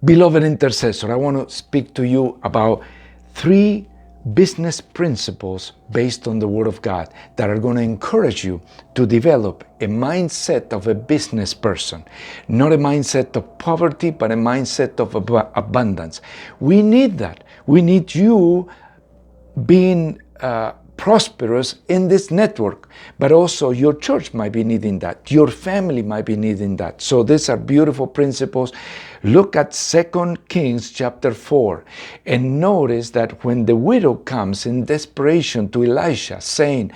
Beloved intercessor, I want to speak to you about 3 business principles based on the Word of God that are going to encourage you to develop a mindset of a business person. Not a mindset of poverty, but a mindset of abundance. We need that. We need you being prosperous in this network, but also your church might be needing that. Your family might be needing that. So these are beautiful principles. Look at 2 Kings chapter 4 and notice that when the widow comes in desperation to Elisha saying,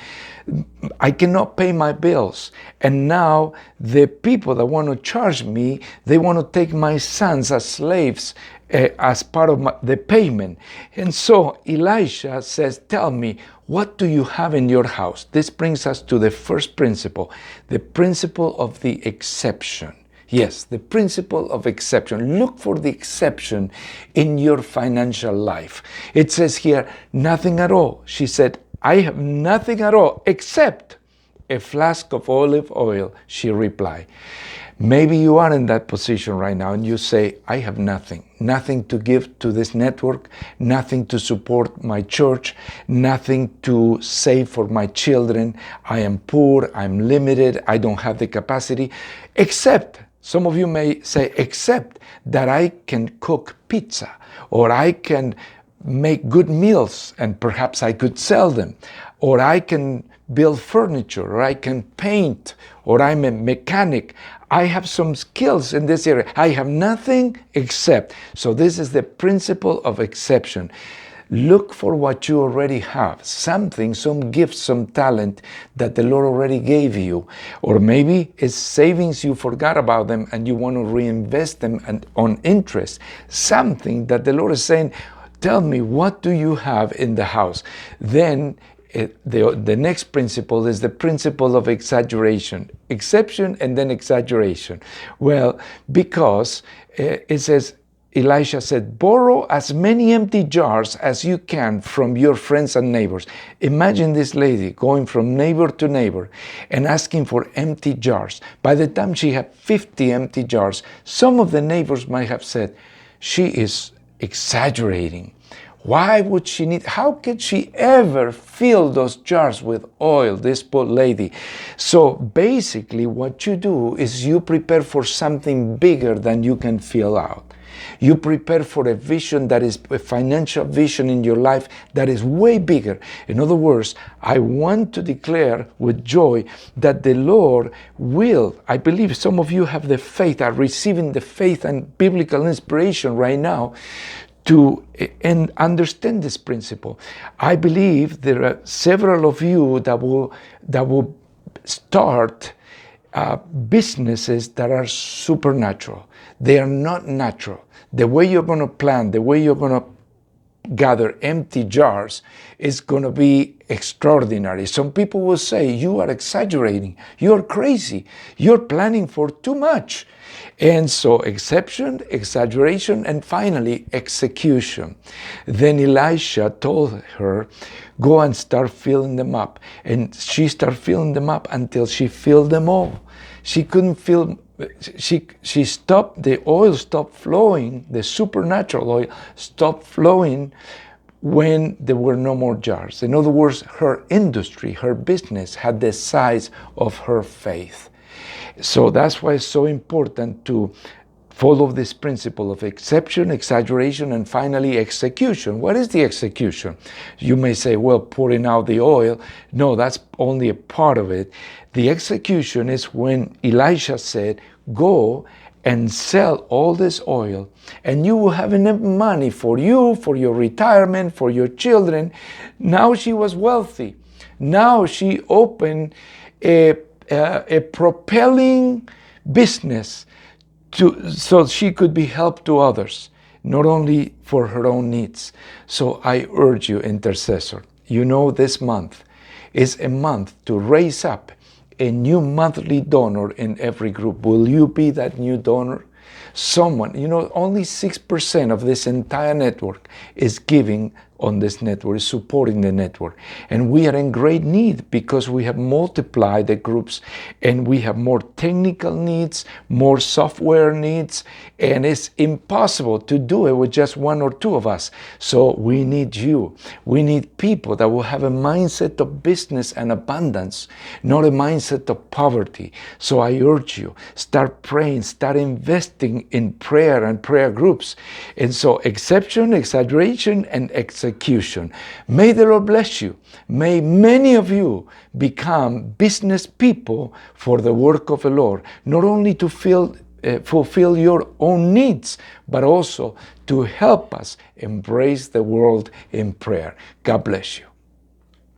I cannot pay my bills, and now the people that want to charge me, they want to take my sons as slaves as part of the payment. And so Elisha says, tell me, what do you have in your house? This brings us to the first principle, the principle of the exception. Yes, the principle of exception. Look for the exception in your financial life. It says here, nothing at all. She said, I have nothing at all except a flask of olive oil, she replied. Maybe you are in that position right now and you say, I have nothing to give to this network, nothing to support my church, nothing to save for my children. I am poor, I'm limited, I don't have the capacity, except, some of you may say, except that I can cook pizza, or I can make good meals and perhaps I could sell them, or I can build furniture, or I can paint, or I'm a mechanic. I have some skills in this area. I have nothing except. So this is the principle of exception. Look for what you already have, something, some gift, some talent that the Lord already gave you. Or maybe it's savings, you forgot about them and you want to reinvest them on interest. Something that the Lord is saying, tell me, what do you have in the house? Then the next principle is the principle of exaggeration. Exception and then exaggeration. Well, because it says, Elisha said, borrow as many empty jars as you can from your friends and neighbors. Imagine this lady going from neighbor to neighbor and asking for empty jars. By the time she had 50 empty jars, some of the neighbors might have said, she is exaggerating. Why would she need, how could she ever fill those jars with oil, this poor lady? So basically what you do is you prepare for something bigger than you can fill out. You prepare for a vision that is a financial vision in your life that is way bigger. In other words, I want to declare with joy that the Lord will, I believe some of you have the faith, are receiving the faith and biblical inspiration right now to understand this principle. I believe there are several of you that will start businesses that are supernatural. They are not natural. The way you're going to plan, the way you're going to gather empty jars is going to be extraordinary. Some people will say, you are exaggerating, you're crazy, you're planning for too much. And so exception, exaggeration, and finally execution. Then Elisha told her, go and start filling them up. And she started filling them up until she filled them all. She couldn't fill, she stopped, the oil stopped flowing, the supernatural oil stopped flowing when there were no more jars. In other words, her industry, her business had the size of her faith. So that's why it's so important to follow this principle of exception, exaggeration, and finally execution. What is the execution? You may say, well, pouring out the oil. No, that's only a part of it. The execution is when Elisha said, go and sell all this oil, and you will have enough money for you, for your retirement, for your children. Now she was wealthy. Now she opened a propelling business so she could be help to others, not only for her own needs. So I urge you, intercessor, you know this month is a month to raise up a new monthly donor in every group. Will you be that new donor? Someone, only 6% of this entire network is giving on this network, is supporting the network. And we are in great need because we have multiplied the groups and we have more technical needs, more software needs, and it's impossible to do it with just one or two of us. So we need you. We need people that will have a mindset of business and abundance, not a mindset of poverty. So I urge you, start praying, start investing in prayer and prayer groups. And so exception, exaggeration, and execution. May the Lord bless you. May many of you become business people for the work of the Lord, not only to fulfill your own needs, but also to help us embrace the world in prayer. God bless you.